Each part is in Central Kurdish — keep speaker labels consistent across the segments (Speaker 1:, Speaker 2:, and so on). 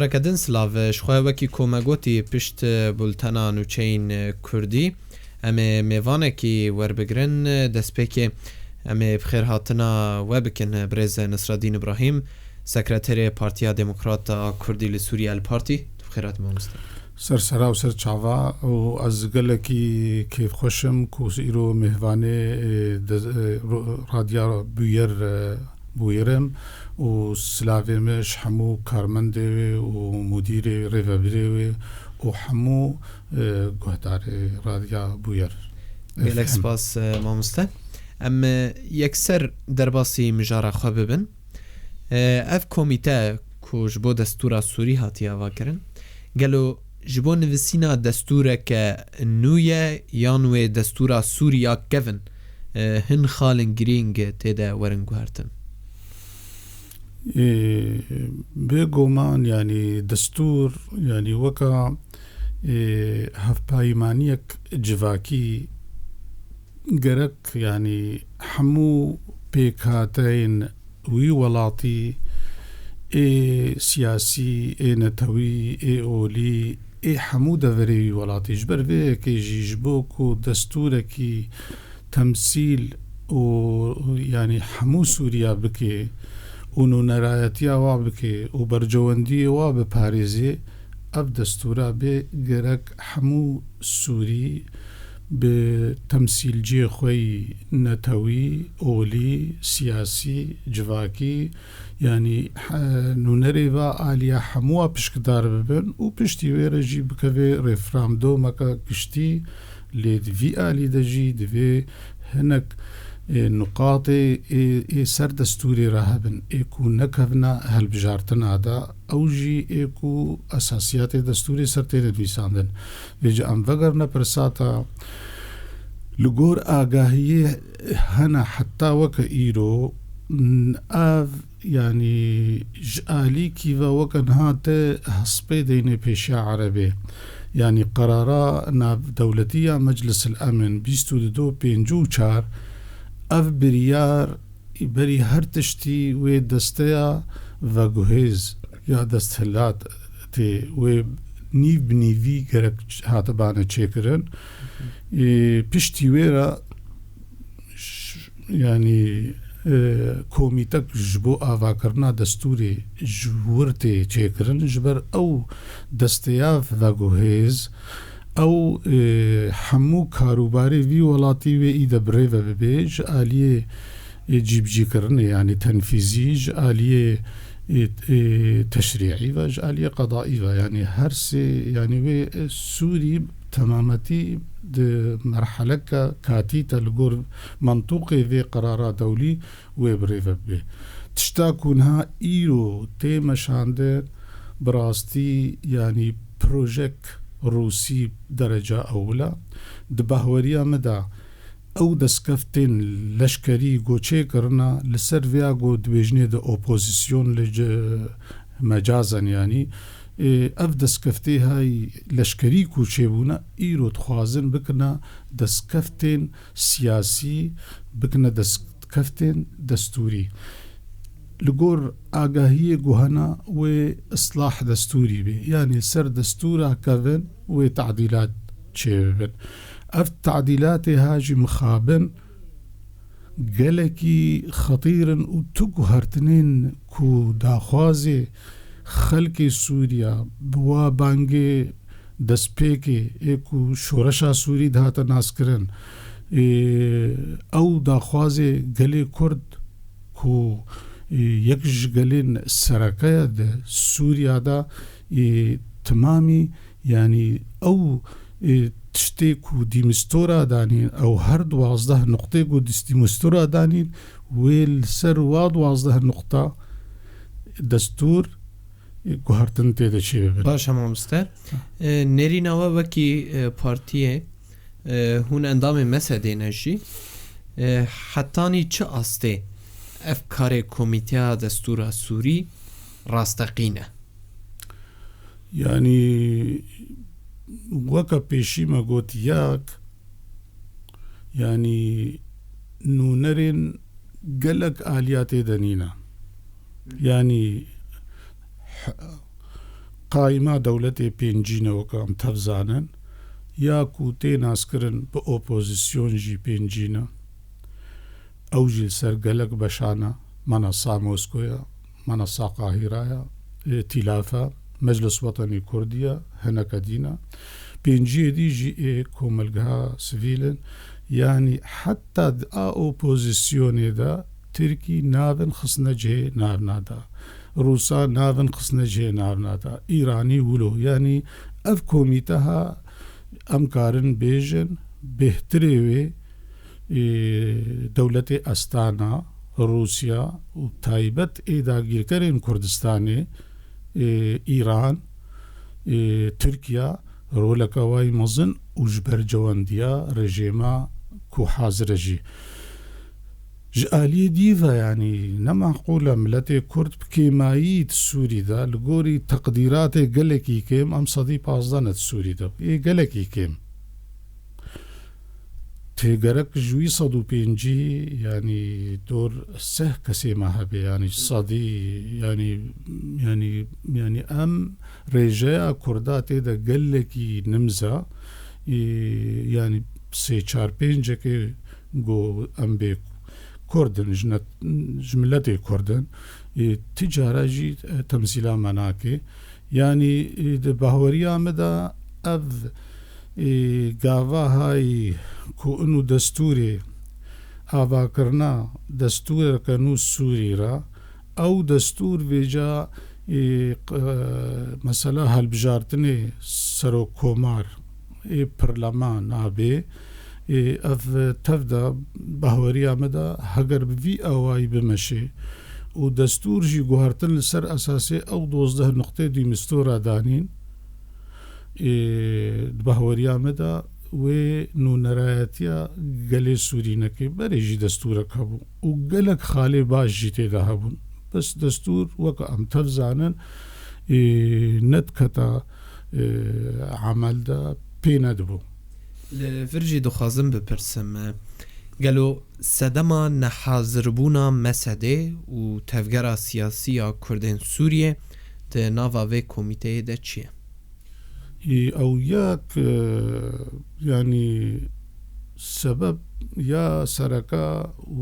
Speaker 1: Barakadin Slav şxwe wekî komegotî pişt bultena nûçeyên Kurdî em ê mêvanekî werbigirin destpêkê em ê bixêrhatina we bikin Birêz Nisreddîn İbrahîm Sekreterê Partiya Demokrata a Kurdî li Sûriye El Partî bixêrat mamoste
Speaker 2: سرسرا و سر چاوا و از گلکی کیف خوشم کوس ایرو مهوانه رادیا بویرم و سلاویمش همو کارمنده و مدیر ریوبری و همو گهدار رادیا بویر
Speaker 1: gelek spas mamoste em yekser derbasî mijara xwe bibin ev komîte ku ji bo destûra Sûrî hatiye avakirin gelo ji bo nivîsîna destûreke nû ye yan wê destûra Sûriya kevin hin xalên girîng têde werin guhertin
Speaker 2: بێگومان ینی دەستور ینی وەکە هەفپایمانیەک جڤاکی گەرەک ینی هەموو پێکهاتەین وی وڵاتی سیاسی نەتەوی ئۆلی هەموو دەڤەرەوی وڵاتیش بەرێکێژی ji بۆ و دەستورێکی تەمسیل و ینی هەموو سووریا بکێ و نونەرایەتیا وا بکێ و بەرجەوەندی وا بپارێزێ ئەف دەستورا بێ گەرەک هەموو سووری بە تەمسیلجێ خۆی نەتەوی ئۆلی سیاسی جڤاکی ینی نونەرێ بە ئالیا هەمووە پشکدار ببن و پشتی وێرەژی بکەوێ ڕێفرامدۆمەکە گشتی لێ دوی ئالی دەژی دوێ هەنەک نقاطی سر دستوری راهبن ایکو نکونا هلبجارتنادا اوجی ایکو اساسیات دستوری سر تیر دویساندن ویجا ام وگر نپرساتا لگور آگاهی هنا حتی وک ایرو اف یعنی جعالی کی و وکن هات حسبی دین پیشا عربی یعنی قرارا ناف دولتیه مجلس الامن 2254 اف بریار بری هر تشتی و دستیا و گوهیز یا دستهلات تی و نیو بنیوی گرک هاتبانه چیکرن پشتی ویرا یعنی کومیتک جبو آوا کرنا دستوری جورتی چیکرن جبر او دستیاف و گوهیز او همو کاروباری وی ولاتی وی ایده بری و ببیج آلیه جیبجی کرنه یعنی تنفیزی آلیه تشریعی و آلیه قضایی و یعنی هر سی یعنی وی سوری تمامتی ده مرحله کاتی تلگور منطوقی وی قرارا دولی وی بری و ببی تشتاکونها ایرو تیمشانده براستی یعنی پروژک روسی درجه اولا دبهوریا مدا او دسکفتین لشکری گوچه کرنا لسر ویا گو دویجنه ده اپوزیسیون مجازن یعنی اف دسکفتی های لشکری کوچه بونا ایرو تخوازن بکنا دسکفتین سیاسی بکنا دسکفتین دستوری لگور آگاهی گوهنا و اصلاح دستوری بی یعنی سر دستورا کبن و تعدیلات چه بن اف تعدیلات هاجی مخابن گلکی خطیرن و تو گوهرتنین کو داخوازی خلق سوریا بوا بانگی دسپیکی ایکو شورشا سوری دهاتا ناس کرن او داخوازی گلی کرد کو یکش گلین سرکه ده سوریا دا تمامی یعنی او تشتی کو دیمستورا دانین او هر 12 نقطه کو دیمستورا دانین ویل سر و 12 نقطه دستور گوهرتن تیده چی ببین
Speaker 1: باش همه مستر نریناوه وکی پارتیه هون اندام مسده نجی حتانی چه آسته افکار کمیته دستور سوری راستقینه
Speaker 2: یعنی وکا پیشی ما گوتیاک یعنی نونرین گلک آلیات دنینا یعنی قایما دەوڵەتێ پێنجینەوەکە ئەم تەفزانن یاکو تێ ناسکردن بە ئۆپۆزیسیۆنژی پێنجینە ئەوژی سەر گەلک بەشانە مەنەسا مۆسکۆیە مەنەسا قاهیرایە تیلافە مەجلس وەتەنی کوردیە هەنەکە دینە پێنجیە دیژی کۆمەلگەها سڤیلن یعنی حتا ئا ئۆپۆزیسیۆنێدا ترکی ناون خستنە جێ ناونادا رووسا ناون خستنە جێ ناونادا ئیرانی ولۆ یعنی ئەف کۆمیتەها ئەم کارن بێژن بهترێ وێ دەوڵەتێ ئەستانە رووسیا و تایبەت ئێداگیرکەرێن کوردستانê ئیران تورکیا رۆلەکە وای مەزن و ji ber cewendiya rejêma ku hazir jî ji aliyê dîve yanî nemaqûl e miletê Kurd bi kêmayî di Sûrî de li gorî teqdîratê gelekî kêm em 15 net Sûrî de ê gelekî kêm تێگەرەك ji wî 105 yanî dor seh kesê me hebe yanî sadî yanî em rêjeya Kurda tê de gelekî nimza yanî 3-4-5 got em bê Kurdin ji miletê Kurdin ti cara jî temsîla me nake yanî di bahweriya me de ev gava hayî ku û destûrê avakirina destûreke nû Sûrî re ew destûr vêca mesela helbijartinê serokkomar pirleman nabê ev tev de bahweriya me de heger bi vî awayî bimeşe û destûr jî guhartin li ser esasê ew 12 nuqtê dîmistora danîn bahweriya me de wê nûnerayetiya gelê Sûrînekê berê jî destûrek hebû û gelek xalê baş jî têde hebûn bes destûr weke em tev zanin nediketa emel de pê nedibû
Speaker 1: li vir jî dixwazim bipirsim gelo sedema nehaziribûna Mesedê û tevgera siyasî ya Kurdên Sûriyê di nava vê komîteyê de çi ye
Speaker 2: ئەو یەک ینی سەبەب یا سەرەکە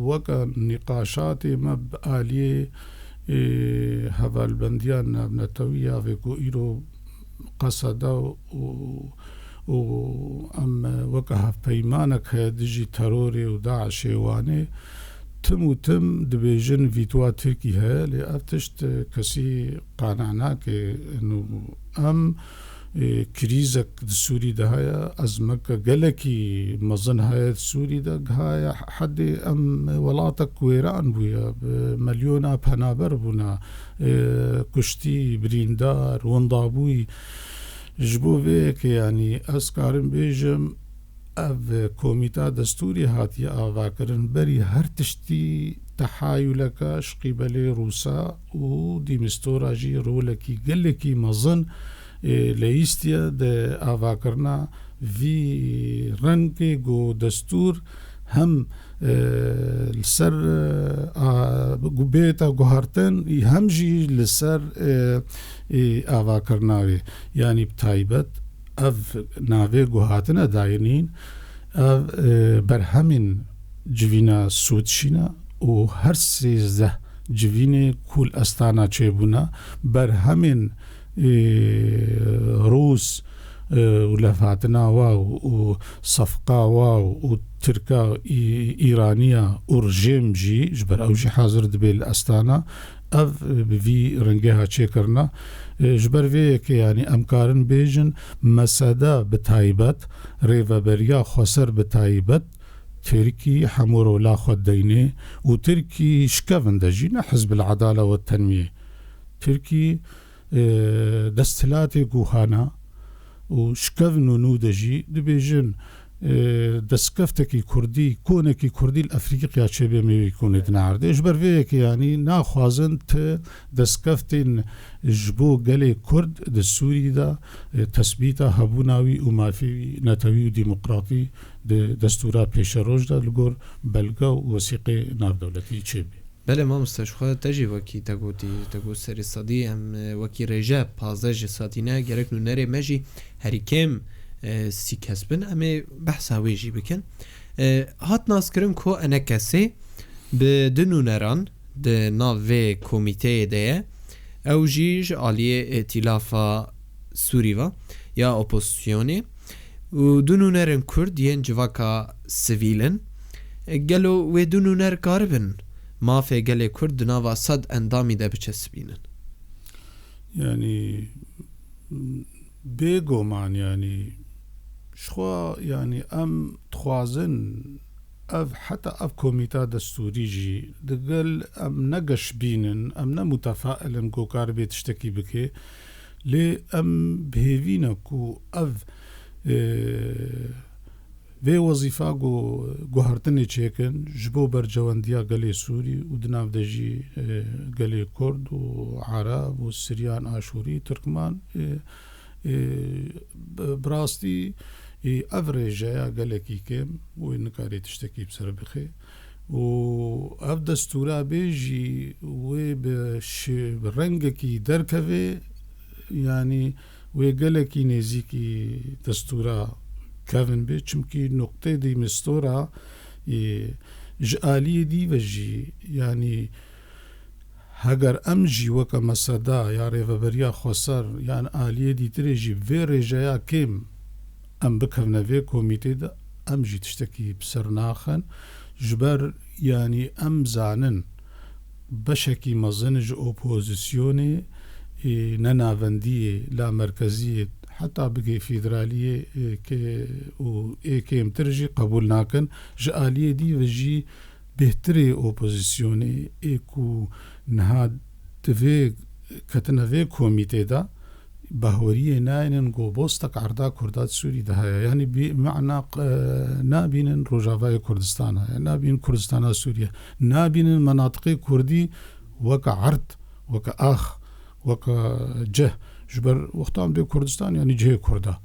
Speaker 2: وەکە نیقاشاتێ مە عالیێ هەڤالبەندیان نابنەتەوی یاڤێک و ئیرۆ قەسەدە و ئەم وەکە هەفپەیمانێک هەیە دژی تەرۆرێ و داعشێوانێ تم و تم دبێژن ڤیتوا تورکی هەیە لێ ئەف تشت کەسی قانع ناکێ ئەم کریزek di Sûrî de heye ezmeke gelekî mezin heye Sûrî de heye hedê em welatek wêran bûye milyona penaber bûne kuştî birîndar wendabûyî ji bo vêyekê yanî ez karim bêjim ev komîta destûrî hatiye avakirin berî her tiştî tehayûleke ji qîbelê Rûsa û dîmistora jî rolekî gelekî mezin لەیستە de avakirina vî rengê got destûr hem li ser bêta guhartin hem jî li ser avakirina wê yanî bi taybet ev navê guhatine dayînîn ev berhemên civîna Sûdşîne û her 13 civînê kul estana çêbûne berhemên روس و لەفاتنا وا و سەفقا وا و ترکا ئیرانیە و ڕژێم jî ji ber ew jî hazir dibe li estana ev bi vî rengêha çêkirina ji ber vê yekê yanî em karin bêjin mesede bi taybet rêveberiya xweser bi taybet Tirkî hemû rola xwe deynê û Tirkî şikevin de jî ne Hizbul Adale ve Tenmiyê Tirkî desthilatê guhana û şikevin û nû de jî dibêjin destskeftekî Kurdî konekî Kurdî li Efrîqiya çêbêmê wî konê din erdê ji ber vê yekê yanî naxwazin ti destkeftên ji bo gelê Kurd di Sûrî de tesbîta hebûna wî û mafê netewî û dîmokratî di destûra pêşeroj de li gor belge û wesîqê navdewletî çêbê
Speaker 1: بله مامۆستا خۆ تەژی وەکی تەگوت سەری سەدی ئەم وەکی ڕێژە 15 ساتینە گەرەک نوونەرێ مەژی هەریکێم سی کەس بن ئەمێ بەحساوێژی بکەن هات ناسکردن کۆ ئەنە کەسێ bi du nûneran di nav vê komîteyê de ye ew jî ji aliyê Îtîlafa Sûrî ve ya opozisyonê û du nûnerên Kurd yên civaka sivîlin gelo wê du nûner karibin mafê gelê Kurd di nava sed endamî de biçesibînin.
Speaker 2: Yani bêgoman yani şxwa yani em dixwazin ev heta ev komîta destûrî jî digel em negeşbînin em ne mutefa'ilin ku karibê tiştekî bike lê em bihêvîne ku ev vê wezîfa guhertinê çêkin ji bo bercewendiya gelê Sûrî û di nav de jî gelê Kurd û Arab û Siryan Aşûrî Tirkman birastî ev rêjeya gelekî kêm wê nikarê tiştekî bi ser bixe û ev destûra bê jî wê bi rengekî derkeve yani wê gelekî nêzîkî destûra kevin bê çimkî noqtê dîmestora ji aliyê dî ve jî yani heger em jî weke meseda ya rêveberiya xweser yan aliyê dîtirê jî vê rêjeya kêm em bikevne vê komîtê de em jî tiştekî bi ser naxin ji ber yani em zanin beşekî mezin ji opozisyonê ne navendiyê la merkeziyê heta bigê federaliyê û êkêmtir jî qebûl nakin ji aliyê dî ve jî bêhtirê opozisyonê ê ku niha divê ketine vê komîtê de bahoriyê nayênin gobostek erda Kurda Sûrî de heye yani bima'na nabînin Rojavayê Kurdistan heye nabînin Kurdistana Sûriye nabînin menatiqê Kurdî weke erd weke ax weke cih ji ber wextan bê Kurdistan yani cihê Kurda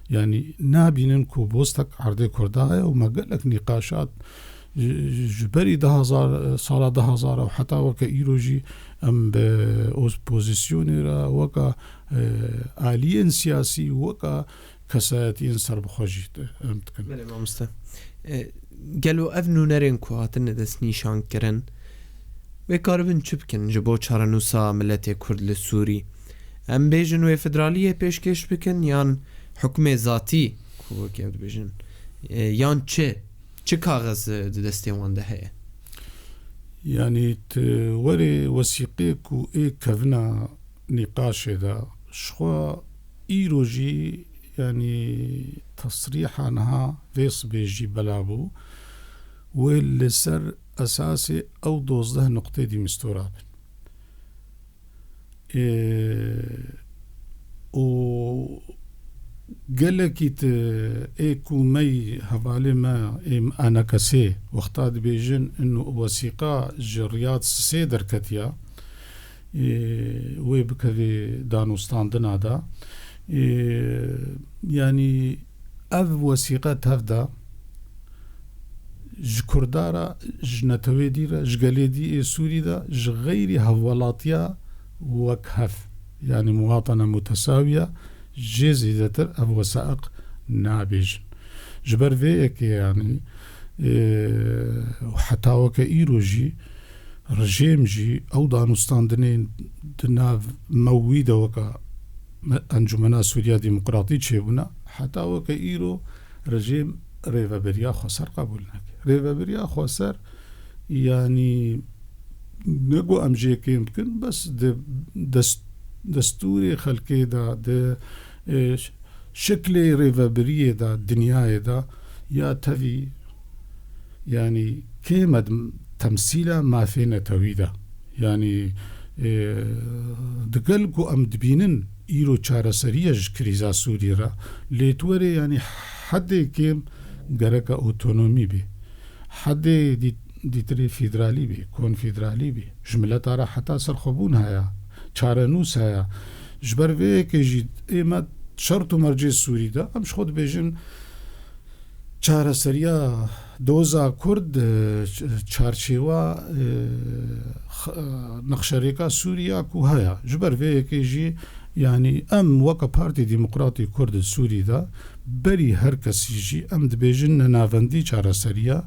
Speaker 2: yani nabînin ku bostek erdê Kurda heye û me gelek nîqaşat ji berî sala 2000 û heta weke îro jî em bi opozisyonê re weka aliyên siyasî weka kesayetiyên serbixwe jî em dikin.
Speaker 1: Mamoste gelo ev nûnerên ku hatine destnîşankirin wê karibin çi bikin ji bo çarenûsa milletê Kurd li Sûrî em bêjin wê federaliyê pêşkêş bikin yan hukmê zatî ku wekî ew dibêjin yan çi kaxez di destê wan de heye
Speaker 2: yani werê wesîqê ku ê kevina nîqaşê de şxwa îro jî yani tesrîha niha vê sibê jî belabû wê li ser esasê ew 12 noqtê dîmestora bin û gelekî ê ku mey hevalê me êm anekesê wexta dibêjin wesîqa ji Riyad sê derketiya wê bikevê danûstandina da yani ev wesîqa tev da ji Kurda re ji netewê dî re ji gelê dî ê Sûrî de ji xeyrî hevwelatiya wek hev yani muwatene mutesawiya jê zêdetir ev wesa'iq nabêjin ji ber vê yekê yani heta weke îro jî rejêm jî ew danûstandinên di nav mewî de weka Encumena Sûriya Demokratî çêbûne heta weke îro rejêm rêveberiya xweser qebûl neke rêveberiya xweser yani ne got em jê kêm bikin bes di destûrê xelkê de di şeklê rêveberiyê de dinyayê de ya tevî yani kême temsîla mafê netewî de yani digel ku em dibînin îro çareseriya ji krîza Sûrî re lêtwerê yani hedê kêm gereka otonomî bê hedê dîtirê federalî bê konfederalî bê ji mileta re heta serxwebûn heye çarenûs heye ji ber vê yekê jî ême şert û mercê Sûrî de em ji xwe dibêjin çareseriya دوزا كرد چارچێوە نەخشەرێکا سووریا و هەیە ji ber vê yekê yani em weka Partî Demokratî Kurd Sûrîda berî her kesî jî em dibêjin nenavendî çareseriya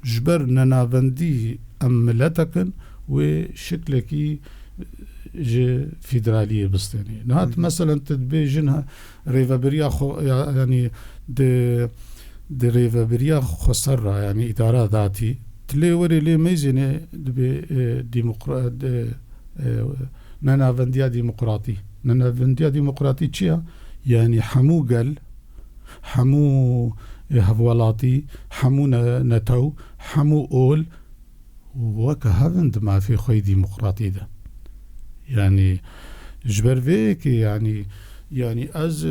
Speaker 2: ji ber nenavendî em milletekin wê şiklekî ji federaliyê bistênî. Nihat meselen tu dibêjin rêveberiya yani di rêveberiya xweser ra yani îdara datî tilê werê lê mêzînê dibê nenavendiya demokratî. Nenavendiya demokratî çi ye? Yani hemû gel, hemû hevwelatî, hemû netew, hemû ol weke hevin di mafê xwe demokratî de. Yani ji ber vê yekê yani ez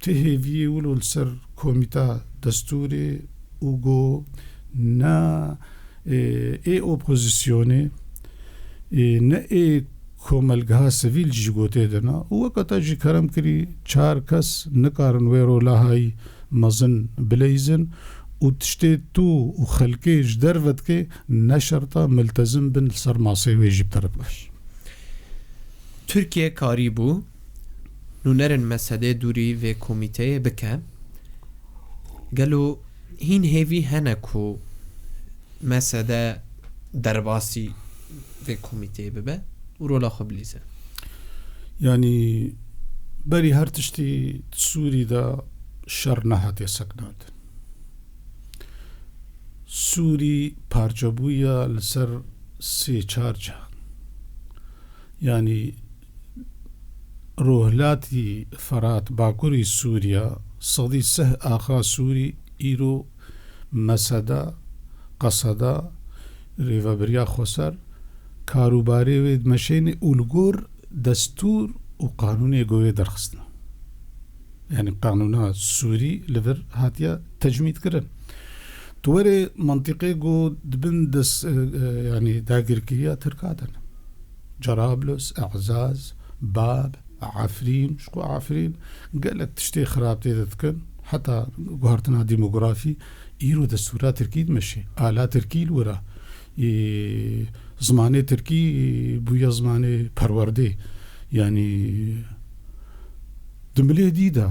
Speaker 2: tihêviyê wilo li ser komîta destûrê û got ne ê opozisyonê ne ê komelgeha sivîl jî gotê de ne û weke te jî kerem kirî çar kes nikarin wê rolahayî mezin bileyzin û tiştê tu û xelkê ji derve dike ne şerta miltezim bin li ser masê wê jî biterib baş.
Speaker 1: Türkiye karî bû nûnerên mesedê dûrî vê komîteyê bike gelo hîn hêvî hene ku mesede derbasî vê komîteyê bibe û rola xwe bilîze.
Speaker 2: Yani berî her tiştî Sûrîda şer nehatiye seknandin. Sûrî parçebûya li ser sê çar cihan. Yani rohlatî Ferat Bakurî Sûriya sedî seh axa Sûrî îro meseda qeseda rêveberiya xweser karûbarê wê meşênê û li gor destûr û qanûnê wê derxistin. Yani qanûna Sûrî li vir hatiye tecmîd kirin. Tu werê mantiqê got dibin yani dagirkiriya Tirkadan. Cerablus, E'zaz, Bab, Afrîn, ji ku Afrîn gelek tiştê xirab tê dikin heta guhartina demografî îro destûra Tirkî dimeşê. Ala Tirkî li were zimanê Tirkî bûye zimanê perwerdê. Yani di milêdî de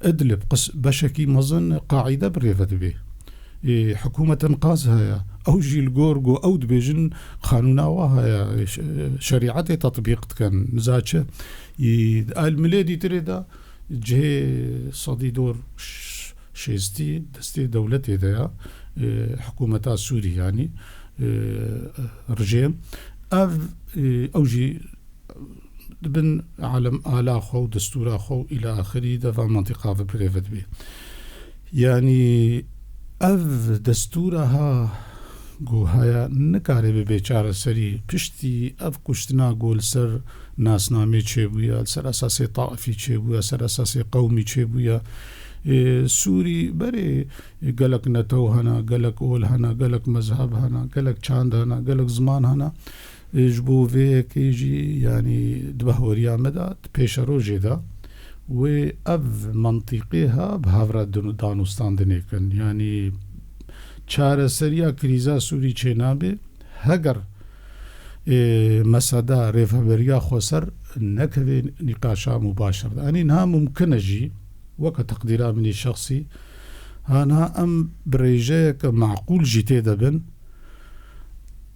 Speaker 2: Idlib beşekî mezin qaîde bi rêve dibe. Hikûmet enqaz heye ew jî li gor got ew dibêjin qanûna we heye şerîetê tetbîq dikin nizaçe el milêdî tirê de cihê sedî dor şêstî destê dewletê de ye hikûmeta Sûrî yani rejêm ew jî dibin alem ala xwe û destûra xwe îla axirî deva mantiqa ve birêve dibe. Yani ev destûra ha got heye nikare bibe çareserî piştî ev kuştina got li ser nasnamê çêbûye li ser esasê taifî çêbûye ser esasê qewmî çêbûye Sûrî berê gelek netew hene gelek ol hene gelek mezheb hene gelek çand hene gelek ziman hene ji bo vê yekê jî yani di behweriya me de pêşerojê de wê ev mantiqê ha bi havra danûstandinê kin. Yani çareseriya krîza Sûrî çê nabe heger meseda rêveberiya xweser nekeve nîqaşa mubâşir de. Yani niha mumkin e jî weke teqdîra minî şexsî niha em bi rêjeyeke meqûl jî tê de bin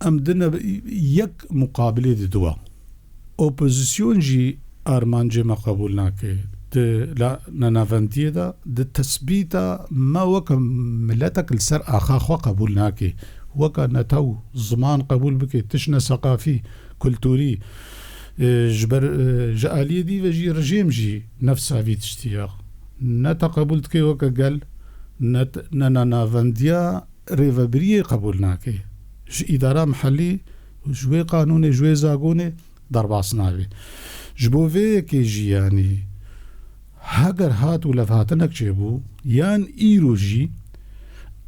Speaker 2: em dine yek muqabilê didiwe. Opozisyon jî armancê me qebûl nake. Di nenavendiyê de di tespîta me weke milletek li ser axa xwe qebûl nake. Weke netew ziman qebûl bike tişne seqafî kultûrî ji ber ji aliyê dî ve jî rejêm jî nefsa vî tiştî ye. Ne te qebûl dike weke gel ne nenavendiya rêveberiyê qebûl nake. Ji îdara mihellî ji wê qanûnê ji wê zagonê derbas nabe. Ji bo vê yekê jî yani heger hat û levhatinek çêbû yan îro jî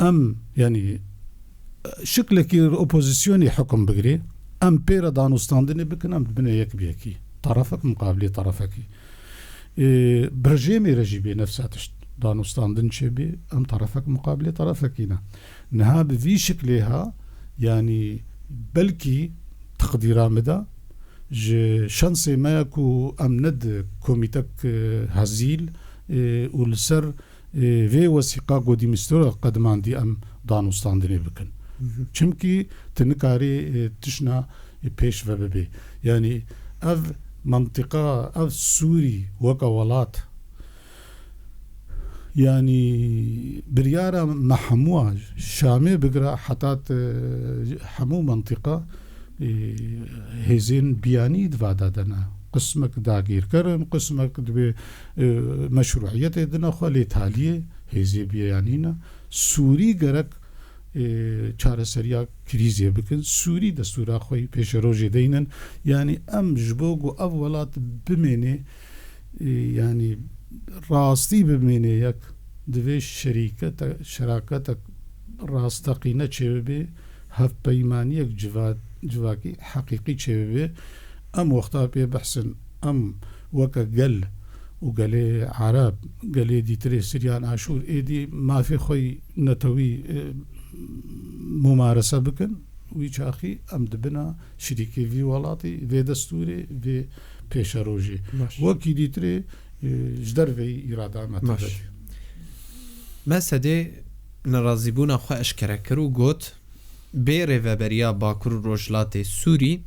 Speaker 2: em yani şiklekî opozisyonê hukm bigirê em pêra danûstandinê bikin em dibine yek bi yekî tarafek muqabilê tarafekî bi rejêmê re jî bê nefsa tişt دانوستاندن شبي ام طرفك مقابل طرفكينا نها بذي شكلها يعني بلكي تقديرا مدى شانسي ما يكو ام ند كوميتك هزيل ولسر في وثيقة قدي مستورة قدمان دي ام دانوستاندني بكن چمكي تنكاري تشنا بيش وببي يعني اف منطقة اف سوري وكا ولات يعني بريارة محموة شامي بقرا حتى حمو منطقة هزين بياني دفادا دنا قسمك داغير كرن قسمك دبي مشروعية دنا خالي تالية هزي بيانينا سوري قرق چارەسەریا کریزیە بکەن سووری دەستورا خۆی پێشەڕۆژێ دەینن ینی ئەم ژبۆگ و ئەو وڵات بمێنێ ینی ڕاستی بمێنێ یەک دەوێ شەراکەتە ڕاستەقینە چێبێ هەفپەیمانیەک جواکی حەقیقی چێبێ ئەم وەختا پێ بەحسن ئەم وەکە گەل و گەلێ عرب گەلێ دیترێ سریان ئاشور ئێدی مافی خۆی نەتەوی ممارسة بكن ويشاخي أم دبنا شريكي في ولاتي في دستوري في بيشاروجي وكي ديتري جدر في إرادة متبادل
Speaker 1: ما سدي نرازيبونا خو أشكرا كرو قوت بيري وبريا باكر روجلاتي سوري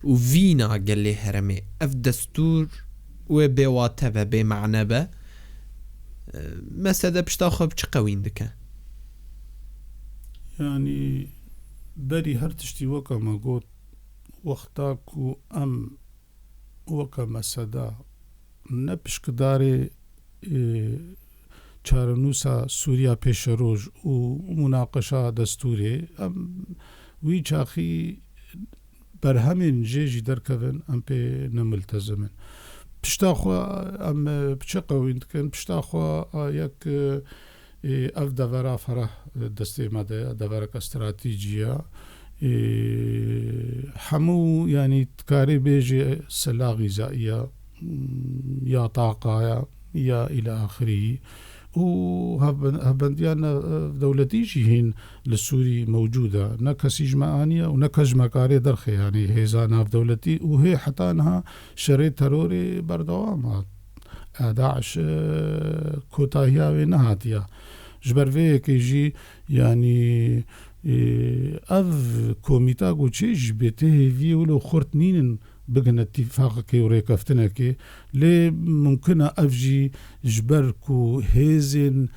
Speaker 1: وفينا قال هرمي اف دستور وبيواته وبمعنى با ما سدي بشتاخو بشقوين دكا
Speaker 2: يعني بري هرتشتي وكا ما قوت وقتاكو أم وكا مسدا نبش كداري چارنوسا سوريا پیشروج و مناقشة دستوري أم ويچاخي برهمين جيجي دركفن أم بي نملتزمن بشتاخو أم بشقوين كان بشتاخو يك اف دورا فرح دستي ماده دورا استراتيجية حمو يعني تكاري بيجي سلا غذائية يا طاقة يا إلى آخره وهبنديانا دولتي جيهين للسوري موجودة نكسيج معانية ونكج مكاري درخي يعني هيزانا في دولتي وهي حتى انها شريط تروري بردوامات 11 كوتاهيا ونهاتيا جبر في يجي يعني اذ كوميتا قوتشيج بيته في ولو خورتنين بقنا اتفاقك وريكفتنك لي ممكن افجي جبركو هيزن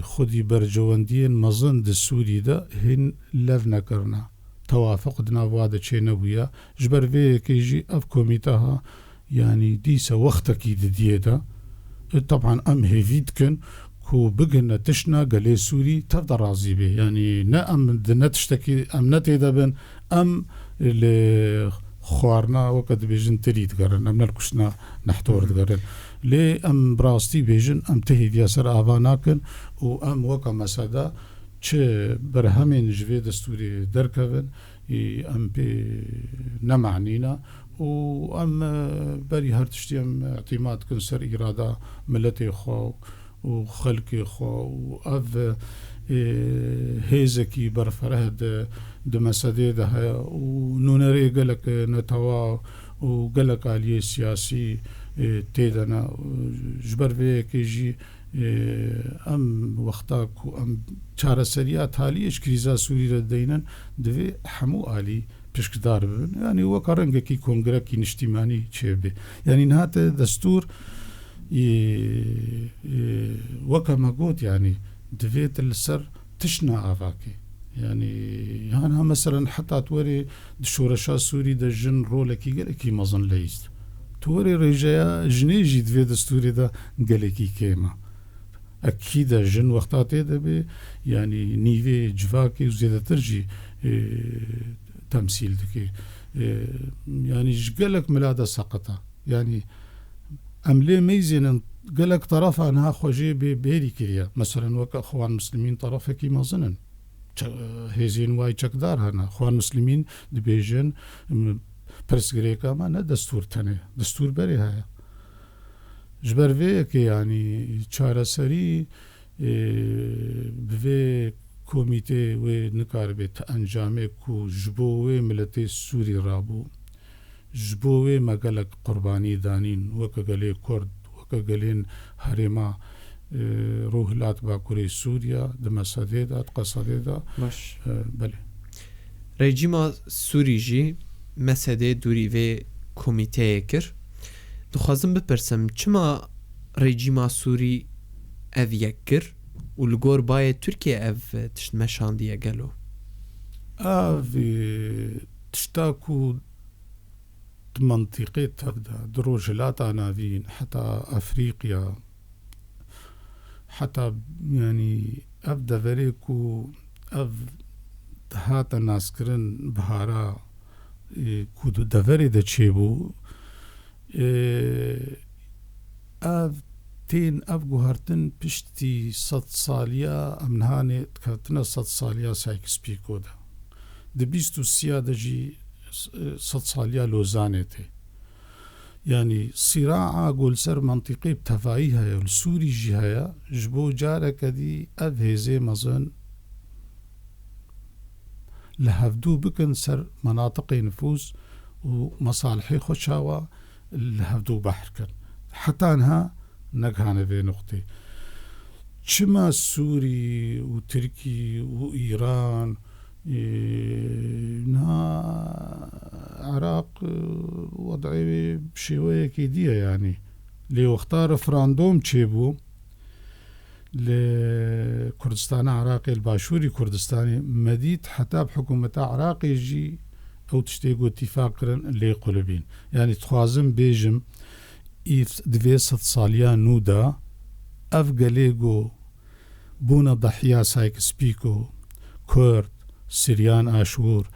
Speaker 2: خدي برجواندين مظن السوري ده هن لفنا كرنا توافق دنا وادا تشينويا جبر في كيجي اف كوميتاها يعني ديسا وقتك ديدا طبعا ام هيفيدكن كو بقنا تشنا قالي سوري تفضل راضي به يعني نا ام دنتشتكي ام نتيدبن ام اللي خوارنا وقت بيجن تريد قرن ام نلكشنا نحتور قرن لي ام براستي بيجن ام تهيد ياسر آفاناكن و ام وكا مسادا چه برهمين جوي دستوري دركفن ام بي نمعنينا و ام بري هرتشتي ام اعتماد كنسر إرادة ملتي خو و خلقي خو و اف هيزكي برفرهد دمسدي ده ونونري قالك نتوا وقالك عليه سياسي تيدنا جبر في كيجي ام وقتاك ام چاره سريات حاليش كريزا سوري ردينن دفي حمو علي بشكدار بن يعني وكرنگ كي كونغرا كي نشتيماني چيبه يعني نهات دستور وكما قلت يعني دفيت السر تشنا افاكي يعني هانا مثلا حتى توري شورشا سوري دا جن رولكي قالكي مظن ليست توري رجايا جنيجي دفي دستوري دا قالكي كيما اكيد جن وقتاتي دا بي يعني نيفي جفاكي وزيادة ترجي تمثيل دكي يعني جقالك ملادة سقطة يعني أملي ميزين قالك طرفها أنها خوجي بيري كريا مثلا وك أخوان مسلمين طرفها كي ما ظنن هزين واي چكدار هنا أخوان مسلمين دبيجن برس غريكا ما نا دستور تاني دستور بري هاي جبر وی که یعنی چارەسەری بوی کمیته و نکار بیت انجامه کو جبوه ملت سوری رابو جبوه مگلک قربانی دانین وکا گلی کرد وکا گلین هرما روحلات باکوری سوریا دمساده دا قصاده دا
Speaker 1: باش
Speaker 2: بله
Speaker 1: رژیما سوری جی مساده دوری و کمیته کر دخوازم بپرسم چما رژیما سوری اف یکر و لگور باید ترکیه اف تشت مشاندیه گلو
Speaker 2: تشتاكو منطقة تبدا دروجلات عناوين حتى أفريقيا حتى يعني أبدا فريكو هاتا ناسكرن بهارا كودو دفري دا تشيبو تين جوهرتن بشتي 100 ساليا امنهاني تكاتنا 100 ساليا سايكسبيكو دا دبيستو السيادة جي 100 ساليا لوزانيتي يعني صراعة قول سر منطقي بتفايها والسوري جهايا جبو جارك دي أفهزي مزن لهفدو بكن سر مناطق نفوذ ومصالحي خوشاوا لهفدو بحر كن حتى انها نجحنا في نقطة شما سوري وتركي وإيران عراق وضعي بشوية كيدية يعني لي واختار رفراندوم تشيبو لكردستان عراقي الباشوري كردستاني مديد حتى بحكومة عراقي يجي أو تشتيقوا اتفاقا لي قلبين يعني تخوازم بيجم دوی 100 سالیا نودا افغاليگو بونا ضحيا سايكسبيكو كرد سريان آشور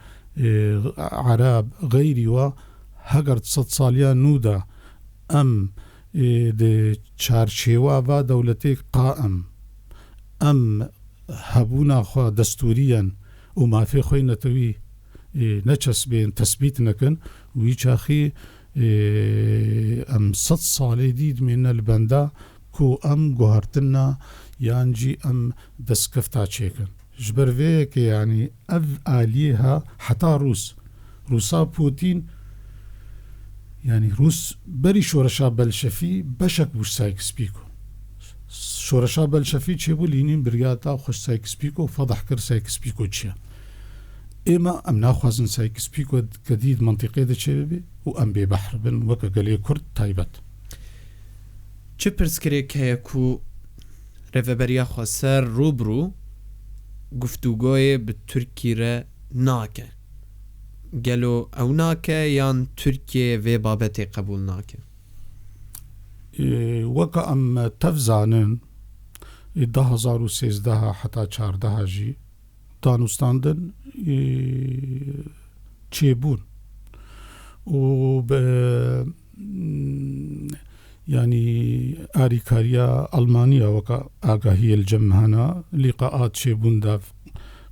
Speaker 2: عرب غيري و هگر 100 سالیا نودا ام د چارچیوا و دولتی قائم ام هبونا خو دستوريا وما في خوي نتوي نچس بين تثبيت نكن ويچاخي ام 100 سالي ديد من البندا كو ام جوهرتنا يانجي ام دسكفتا تشيكن جبر فيك يعني اف آليها حتى روسا بوتين يعني روس بري شورشا بلشفي بشك بوش سايكسبيكو شورشا بلشفي تشيبو لينين برياتا وخش سايكسبيكو فضح كر سايكسبيكو تشيا إما أم ناخوازن سايكسبيكو كديد منطقة دا تشيبي وأم بي بحر بن وكا قلي كرد تايبت
Speaker 1: چه پرسکره که کو رفبریا خسر روبرو گفتگوی به ترکی را ناکه گلو او ناکه یان ترکیه و بابت قبول ناکه
Speaker 2: وكا أم تفزانن 2013 حتى 14 جي دانوستاندن تشيبون و يعني آريكاريا ألمانيا وكا آقاهي الجم هنا لقاءات تشيبون دا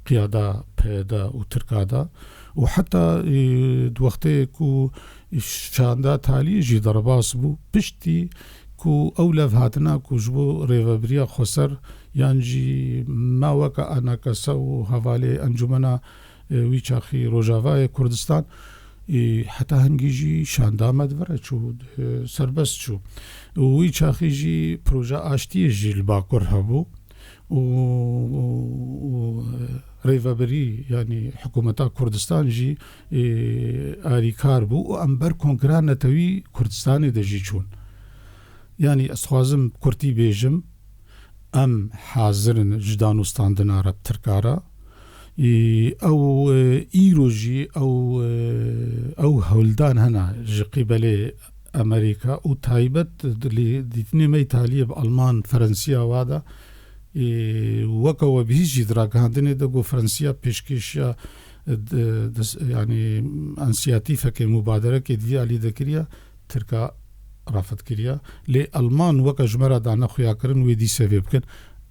Speaker 2: قيادة بيدا وتركادا وحتى دوقتي كو شاندا تالي جي ضرباس بو بشتي كو أولف هاتنا كو جبو ريفابريا خسر يانجي ما وكا أنا كسو هفالي أنجمنا ويچاخي روجاواي كردستان حتى هنگيجي شاندا مدورة چو سربست چو ويچاخي جي پروژا آشتي جي الباكور هبو و ريفابري يعني حكومة كردستان جي آريكار بو و أمبر كونغران نتوي كردستاني دا جي چون يعني أستخوازم كرتي بيجم أم حاضرن جدانوستان عرب تركارا أو إيروجي أو هولدان هنا جي قبل أمريكا و تايبت ديتني ميتالية بألمان فرنسيا وادا وكا وبهيجي دراغاندني دقو فرنسيا بيشكيشيا يعني انسياتيفا كي مبادرة كي دي علي دكريا تركا رافت كريا لي ألمان وكا جمرا دانا خويا كرن ويدي سبب كن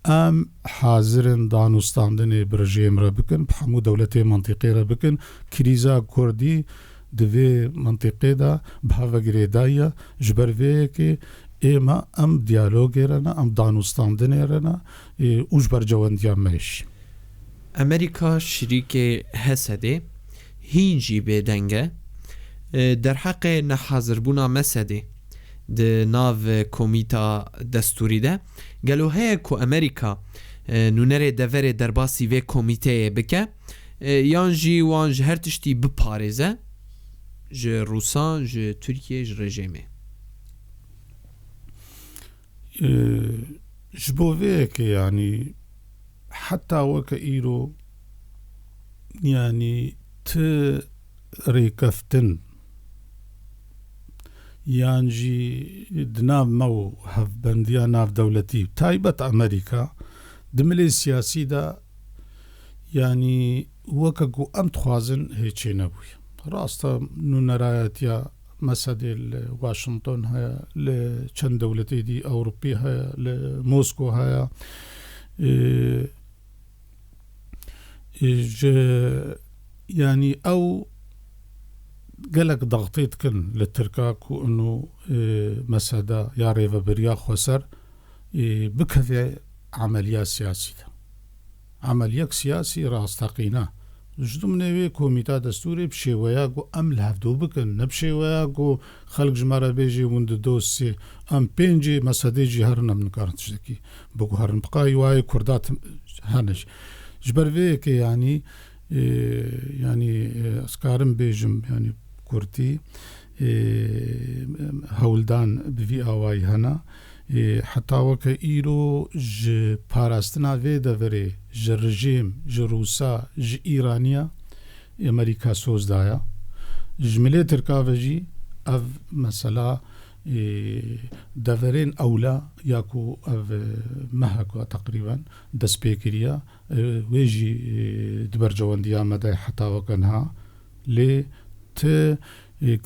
Speaker 2: ام حاضرن دانوستاندن برجيم ربكن بحمو دولتي منطقي ربكن كريزا كردي دوی منطقه دا بهاوگری دایا جبر وی که ئێمە ئەم دیالۆگێرەنە ئەم دانوستاندنێرەنە ئوش بەرجەوەندیان مەیشی
Speaker 1: ئەمریکا شریکێ هەسەدێ هینجی بێدەنگە دەرحەقێ نەحازربوونا مەسەدێ ناو کۆمیتا دەستوری de gelo heye ku Amerika nûnerê deverê derbasî vê komîteyê bike yan jî wan ji her tiştî biparêze ji Rûsan ji Tirkiye ji rejimê
Speaker 2: ji bo vêyekê yanî heta weke îro yanî ti rêkeftin yan jî di nav me û hevbendiya navdewletî taybet Amerîka di milê siyasî de yanî weke ku em dixwazin hêçê nebûye rast e nûnerayetiya mesedê li Washington heye li çend dewletê dî Ewropî heye li Mosko heye ji yanî ew gelek dextê dikin li Tirka ku û meseda ya rêveberiya xweser bikeve emeliya siyasî de emeliyek siyasî rastaqîne ji dimnê wê komîta destûrê bi şêweya ku em li hevdû bikin ne bi şêweya ku xelk ji me re bêjê hûn di dosyê em pêncê mesedê jî herin em nikarin tiştekî biguherin biqayî wayê Kurda hene ji ber vêyekê yanî yanî ez karim bêjim yanî Kurtî hewldan bi vî awayî hene heta weke îro ji parastina vê deverê ji rejîm ji Rûsa ji Îraniya Amerîka soz daya ji milê Tirka ve jî ev mesela deverên ewla ya ku ev meheka teqrîben dest pê kiriye wê jî di bercewendiya me de heta weke niha lê ti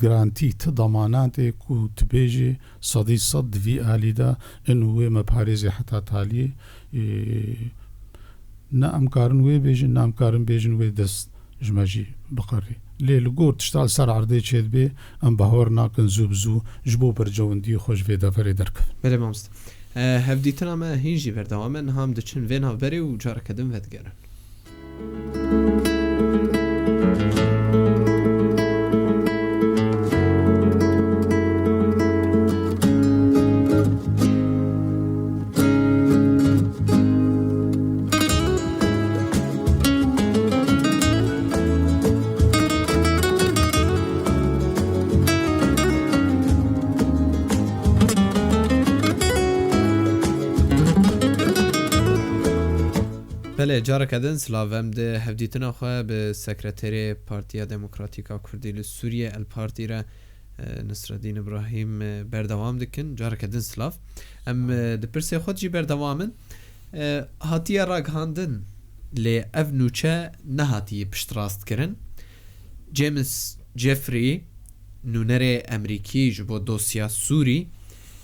Speaker 2: garantî ti damanatê ku tu bêjî sedî sed di vî alî de in wê me parêzê heta talî ne em karin wê bêjin ne em karin bêjin wê dest ji me jî biqirî lê li gor tişta li ser erdê çê dibê em bahor nakin zû bi zû ji bo bercewendiyê xwe ji vê deverê derkevin.
Speaker 1: Belê mamoste hevdîtina me hîn jî berdewam e niha em diçin vê navberê û careke din vedigerin. Belê careke din silav em di hevdîtina xwe bi sekreterê Partiya Demokratîka Kurdî li Sûriye El Partî re Nisreddîn İbrahîm berdewam dikin careke din silav em di pirsê xwe jî berdewamin hatiye ragihandin lê ev nûçe nehatiye piştrastkirin James Jeffrey nûnerê Emerîkî ji bo dosya Sûrî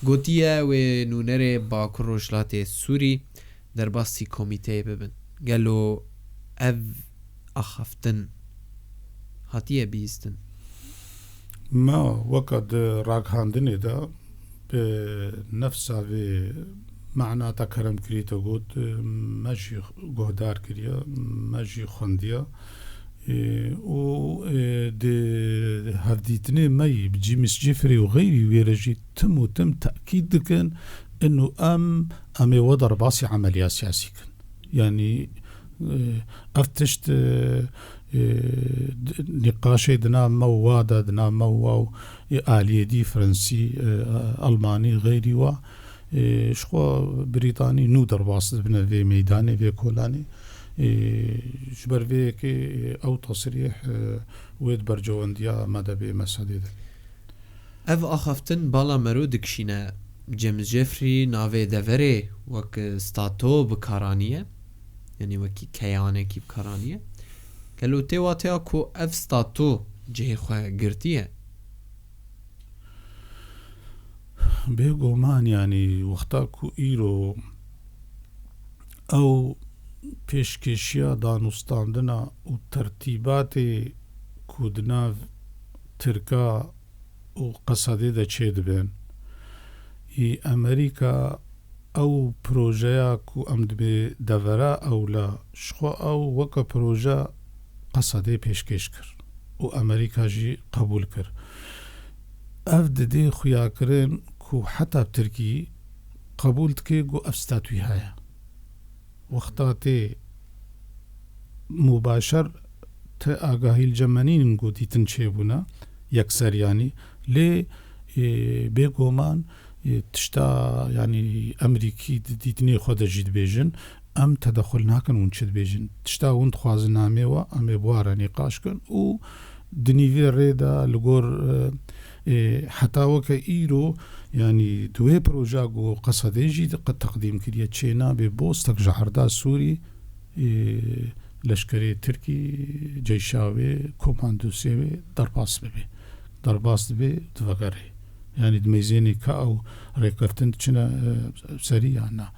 Speaker 1: gotiye wê nûnerê Bakur Rojhilatê Sûrî derbasî komîteyê bibin gelo ev axaftin hatiye bîstin
Speaker 2: ما weka di ragihandinê de bi nefsa vê meعنata keremkirî te got me jî guhdar kiriye me jî xwendiye û di hevdîtinê me yî bi James Jeffrey û xeyrî wê re jî tim û tim te'kîd dikin انه ام ê we derbasî emeliya siyasî kin yanî ev tişt nîqaşê di nav me û wa de di nav me û wa û aliyedî Fransî Almanî xeyrî wa ji xwe Brîtanî nû derbas dibine vê meydanê vê kolanê ji ber vêyekê ew tesrîh wê di bercewendiya me de bê mesedê de
Speaker 1: ev axaftin bala merû dikişîne James Jeffrey navê deverê wek stato bikaraniye yanî wekî keyanekî bikaraniye gelo tê wateya ku ev stato cihê xwe girtiye
Speaker 2: bêguman yanî wexta ku îro ew pêşkêşiya danûstandina û tertîbatê ku di nav Tirka û Qesedê de çê dibin أمريكا أو بروجيا كو أمد بدفرا أو لا شخو أو وكا بروجا قصدي پیشکش کر و أمريكا جي قبول کر أفد دي خويا كرن كو حتى بتركي قبول تكي جو أفستاتوي هايا وقتاتي مباشر آگاهی الجمانین گوتی تنچه بونا یکسر يعني لي بيگومان تشتا يعني أمريكي ديتني خود جيد بيجن أم تدخل ناكن ونشد بيجن تشتا وند خوازن نامي و أم بوارا نقاش كن و دنيفي ريدا لغور حتى وكا إيرو يعني دوي بروجاغو قصدي جيد قد تقديم كريا تشينا ببوستك جعردا سوري لشکری ترکی جیشاوی کماندوسیوی درباس بی دفگره یعنی دمیزینی که او ریکفتن چنا سریعنا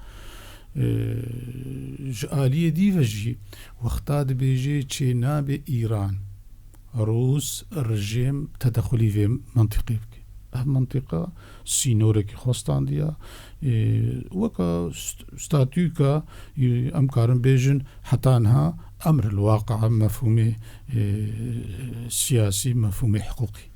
Speaker 2: جعالیه دیوژی وقتا دبیجی چینا به ایران روس رژیم تدخلی في منطقی بکی منطقة سينورك خوستان ديا وكا ستاتيوكا أمكارن بيجن حتى أنها أمر الواقع مفهومي سياسي مفهومي حقوقي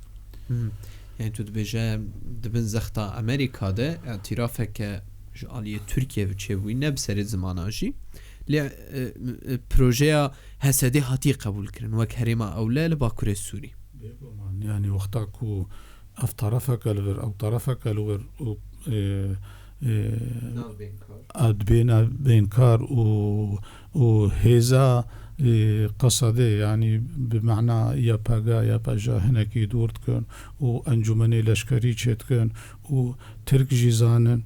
Speaker 1: يعني تو دبيجا دبن زختا أمريكا ده اعترافك جعالية تركيا بتشيبوي نبسر زماناجي لي بروجيا هسدي هاتي قبول كرن وك هريما أولا لباكوري السوري
Speaker 2: يعني وقتاكو اف طرفك الور او طرفك الور بين بينكار و هيزا قصده يعني بمعنى يا باغا يا باجا هناكي دورتكن و انجمني لشكري تشتكن و ترك جيزانن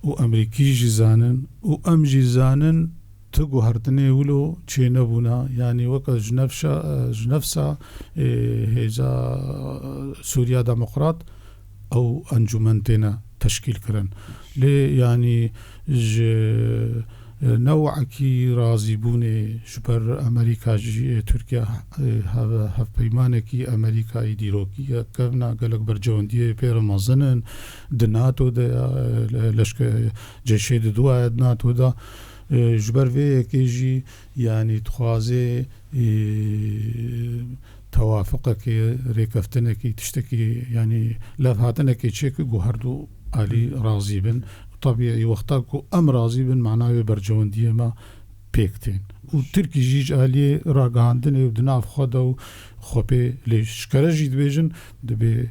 Speaker 2: و امريكي جيزانن و ام جيزانن تقو هردني ولو تشينبونا يعني وقت جنفسا هيزا سوريا ديمقراط او انجمنتنا تشكيل كرن لي يعني نوعكي رازي بوني شبر امريكا جي تركيا هاف بيمانكي امريكا يديروكي كفنا قالك برجوندي بير مازنن دناتو دا لشك جيشي دوا ناتو دا جبر في كيجي يعني تخوازي توافقك ريكفتنك تشتكي يعني لافهاتنك تشيك جوهردو علي راضي بن طبيعي وقتاكو ام راضي بن معناه برجون ديما بيكتين وتركي جيج علي راغاندن ودناف خدو خوبي ليش كرجي دبيجن دبي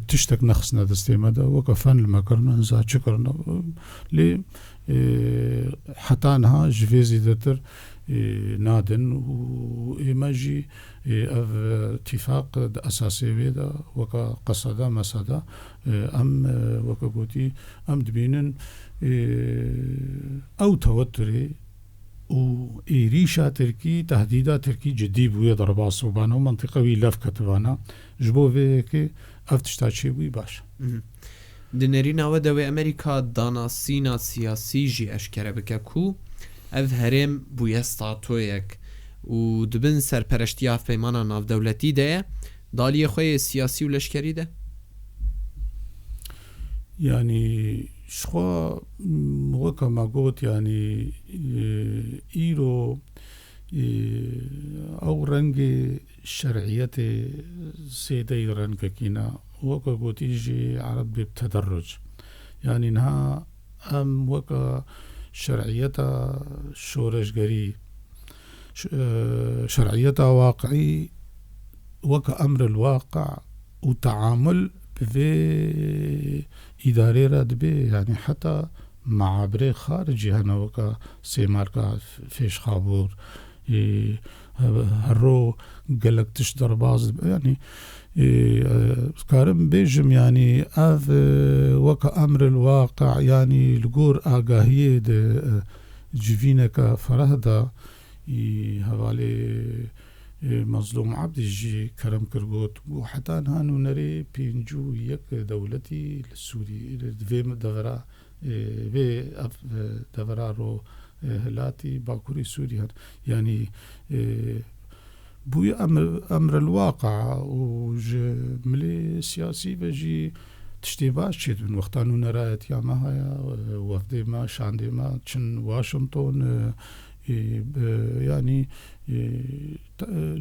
Speaker 2: تشتك نخسنا دستيمدا وكفن المكرنا نزا شكرنا لي حتى انها جفيزي دتر نادن وإيماجي اتفاق أساسي بيدا وكا قصدا مسادا أم وكا قوتي أم دبينن أو توتري وإيريشا تركي تهديدا تركي جدي بويا ضربا صوبانا ومنطقة ويلاف كتبانا جبو فيكي أفتشتاشي بوي باش
Speaker 1: دنرينا ودوي أمريكا دانا سينا سياسي جي أشكرا بكاكو اف هرم بويا ستاتويك و دبن سرپرشتيا فيمانا ناف دولتي ده دالي خوي سياسي ولشكري ده
Speaker 2: يعني شخوا وكا ما قلت يعني إيرو أو رنج شرعية سيدي رنج كينا وكا قلت يجي عرب بتدرج يعني انها أم وكا شرعيتها شورشگري شرعيتها واقعي وكأمر الواقع وتعامل في إدارة ردبي يعني حتى مع بري خارجي هنا وكا سيماركا فيش خابور هرو قالك تشدر باز يعني كارم بيجم يعني اذ وكا امر الواقع يعني لغور آگاهية جفينك فرهدا هوالي مظلوم عبد جي كرم كرغوت وحتى هانو نري بينجو يك دولتي للسوري في دورا في دورا رو هلاتي باكوري سوري يعني بوي أمر الواقع وملي سياسي بجي تشتي باش چێت بن وەختان و نەرایەتیامە هەیە وەفدەی ما شاندێ ما چن واشنگتۆن ینی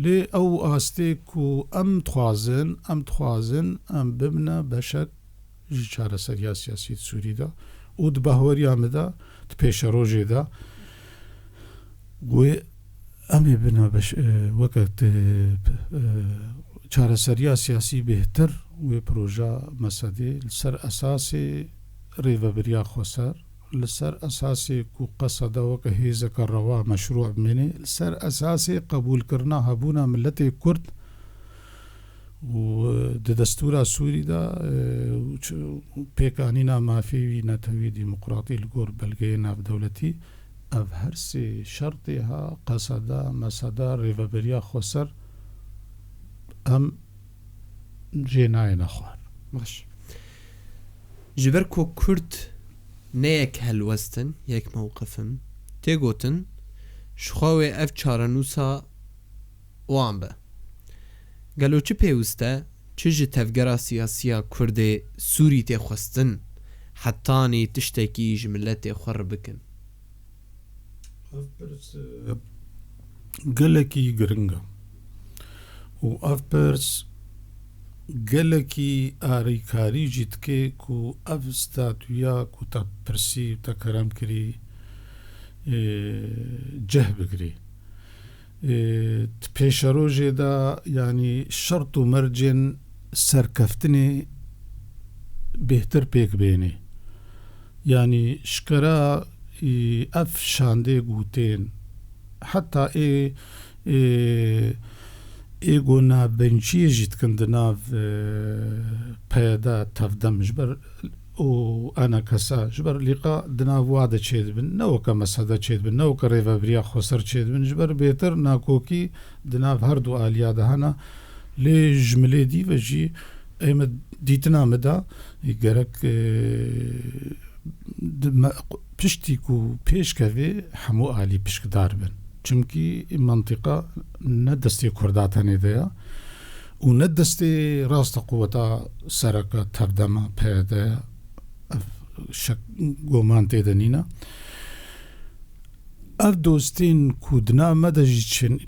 Speaker 2: لێ ئەو ئاستێک و ئەم دخوازن ئەم ببنە بەشەک ji çareseriya siyasî Sûrî de û di bahweriya me de di pêşa rojê de wê em ê bine weke çareseriya siyasî bêhtir wê proja Mesedê li ser esasê rêveberiya xweser li ser esasê ku qesa de weke hêzeka rewa meşrû bimêne li ser esasê qebûlkirina hebûna milletê Kurd û di destûra Sûrî de pêkanîna mafî netewî dîmokratî li gor belgeyê navdewletî ev her sê şertê ha qeseda meseda rêveberiya xweser em jê nayêne xwar.
Speaker 1: باش ji ber ku Kurd neyek helwestin yek mewqifin tê gotin ji xwe wê ev çarenûsa wan be gelo çi pêwîst e çi ji tevgera siyasiya Kurdê Sûrî tê xwestin hetanî tiştekî ji milletê xwe bikin.
Speaker 2: Gelekî giring e û ev pirs gelekî arîkarî jî dike ku ev statûya ku te pirsî te kerem kirî ceh bigirî di pêşerojê de yanî şert û mercên serkeftinê bêhtir pêk bêne yanî şikera ev şandê gotên heta êgo navbenciyê jî dikin di nav peya de tevdem ji ber û enekesa ji ber lîqa di nav wa de çê dibin ne weke meseda çê dibin ne weke rêveberiya xweser çê dibin ji ber bêtir nakokî di nav her du aliya de hene lê ji milê dîve jî ême dîtina me de gerek piştî ku pêşkevê hemû alî pişkdar bin çimkî mantıqa ne destê Kurda tenê de ye û ne destê rasta quweta sereka tevdema peye de ye şek goman tê de nîne ev dostên ku di nav me de jî çin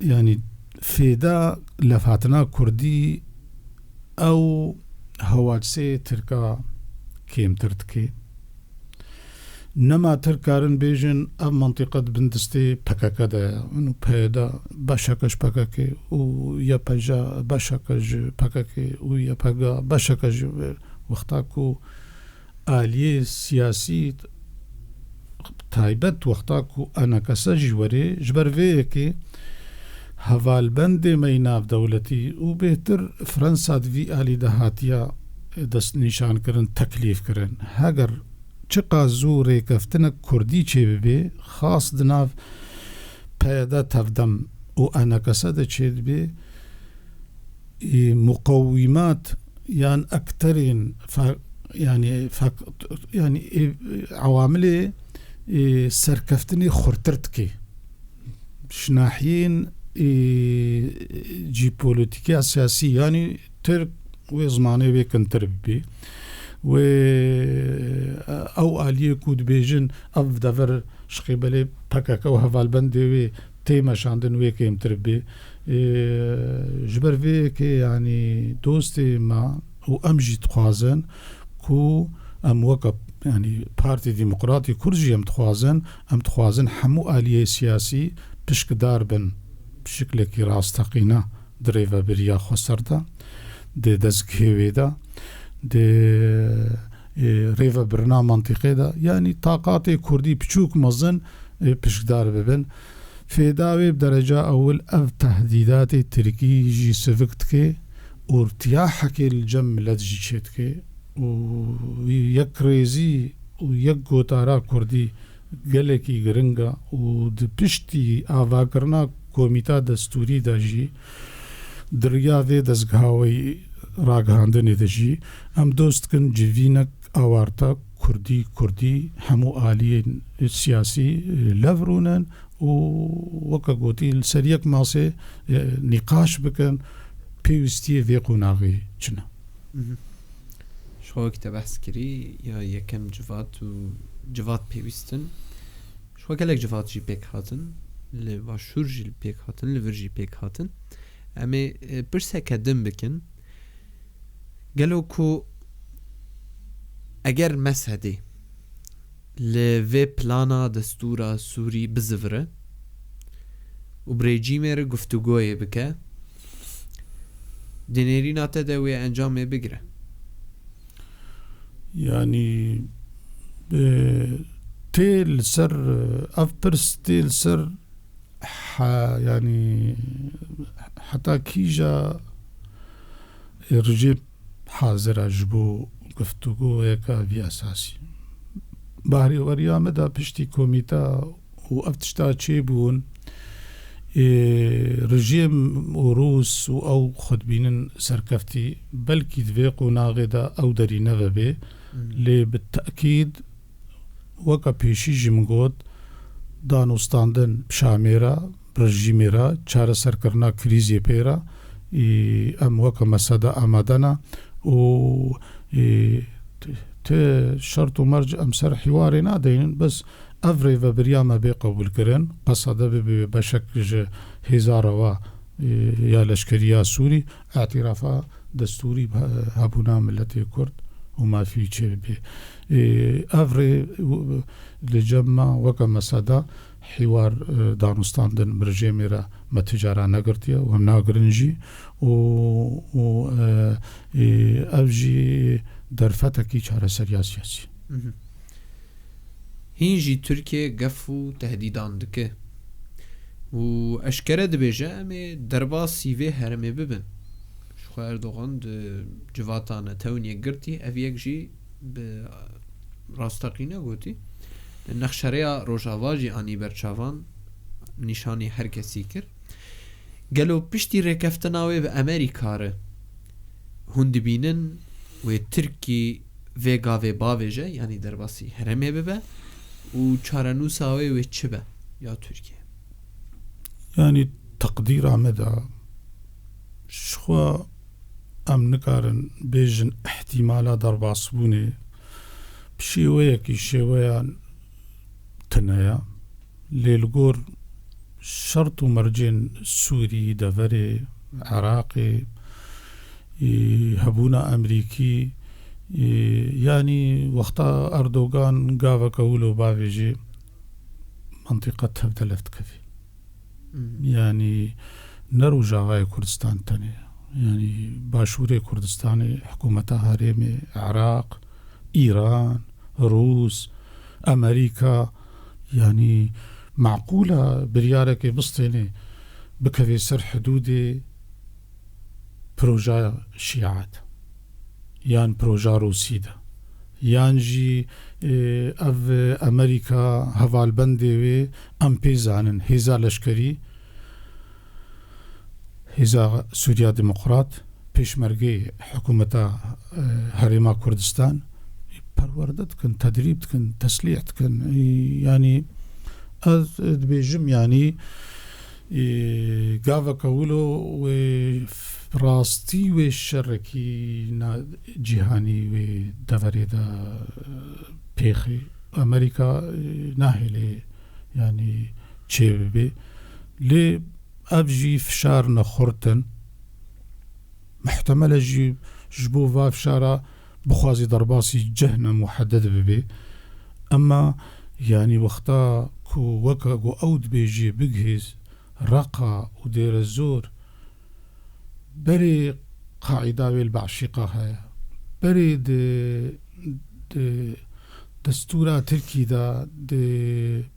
Speaker 2: yanî fêda levhatina Kurdî ew hewaçsê Tirka kêmtir dike nema Tirkarin bêjin ev mantıqa dibin destê PKK de ye peye de beşeka ji PKK û YPG beşeka ji PKK û YPG beşeka ji wexta ku aliyê siyasî taybet wexta ku enekesa jî werê ji ber vê yekê hevalbendê me navdewletî û bêhtir Fransa di vî alî de hatiya dest nîşankirin teklîf kirin heger çiqa zû rêkeftinek Kurdî çê bibe xas di nav peya de tevdem û enekesa de çê dibe muqewîmat yan ekterên yani awamilê serkeftinê xurtir dike ji nahiyên jîpolitîka siyasî yanî Tirk wê zimanê wê kintir bibe wê ew aliyê ku dibêjin ev dever ji qîbelê PKK û hevalbendê wê tê meşandin wê kêmtir bibe ji ber vê yekê yanî dostê me û em jî dixwazin ku em weke yanî Partî Dîmokratî Kurd jî em dixwazin hemû aliyê siyasî pişkdar bin bi şiklekî rastaqîne di rêveberiya xweser de di destgihê de di rêvebirina mantıqê de yanî taqatê Kurdî piçûk mezin pişkdar bibin fêda wê bi dereca ewil ev tehdîdatê Tirkî jî sivik dike û irtiyahekê li cem millet jî çê dike û yek rêzî û yek gotara Kurdî gelekî giring e û di piştî avakirina komîta destûrî de jî diriya vê destgihawê ragihandinê de jî em dost dikin civînek awarta Kurdî hemû aliyên siyasî lev rûnin û weke gotî li ser yek masê nîqaş bikin pêwîstiyê vê qonaxê çi ne.
Speaker 1: شو وقت بحث كري يا يكم جفات و جفات بيوستن شو قالك جفات جي بيك هاتن اللي باشور جي بيك هاتن اللي فرجي بيك هاتن اما برسا كدم بكن قالوا كو اگر مسهدي لوی پلانا دستورا سوری بزفره و بريجيمر گفتگوی بکه دنيري ناتا دوي انجام بگره
Speaker 2: يعني تيل سر افبرس تيل سر يعني حتى كيجا رجيب حاضر اجبو گفتگو هيكا في اساسي بحري وريا مدى پشتی كوميتا و افتشتا چه بون رژیم و روس و او خود بینن سرکفتی بلکی دویقو ناغدا او داری نوه بی لی بالتأکید وکا پیشی جمگود دانوستاندن بشامیرا برژیمیرا چار سرکرنا کریزی پیرا ام وکا مسادا آمادنا و ته شرط و مرج ام سر حواری نادین بس افری و بریام بی قبول کرن قصده بی بشکل هزار و یا لشکریه سوری اعترافا دستوری هبونا ملت کرد و ما فی چه بی افری لجمع وکا مسادا حوار دانستاندن برژیمی را متجارا نگرتیا و هم ناگرنجی و افجی درفتکی چاره سریا سیاسی
Speaker 1: هینجی ترکیه گفو تهدیدان دکه و اشکره دبیجه امی دربا سیوه هرمه ببن شخو اردوغان ده جواتانه تونیه گرتی او یک جی به راستقینه گوتی نخشره روژاواجی آنی برچاوان نشانی هر کسی کر گلو پشتی رکفتناوی به امریکاره هند بینن و ترکی وگاوه باویجه یعنی درباسی هرمه ببه و چارنوساوی و چه به یا ترکیه
Speaker 2: يعني تقدير عمدا شخوا ام نكارن بيجن احتمالا درباسبوني بشيوية كي شيوية تنايا للغور شرط مرجين سوري دفري عراقي هبونا امريكي يعني وقتا اردوغان قاوة كولو باويجي منطقة تبدلت كفي يعني نرو جاغاي كردستان تاني يعني باشوري كردستاني حكومتها هريمي عراق إيران روس أمريكا يعني معقولة بريارك بسطيني بكفي سر حدودي بروجا شيعات يان بروجا روسي دا يان جي اف امريكا هفال بندي وي ام بيزانن هيزا لشكري هيزا سوريا ديمقراط بيشمرغي حكومة هريما كردستان پروردتكن تدريبتكن تسليحتكن يعني بيجم يعني قاوة كولو و راستي و الشركي جهاني و دوري دا بيخي أمريكا ناهلي يعني تشيبي لي أبجي فشار نخورتن محتمل أجي جبوفا فشارة بخوازي درباسي جهنة محدد ببي أما يعني وقتا كو وكا كو أود بيجي بجهز رقا ودير الزور بري قاعدة بالبعشقة هاي بري دستورة تركي دا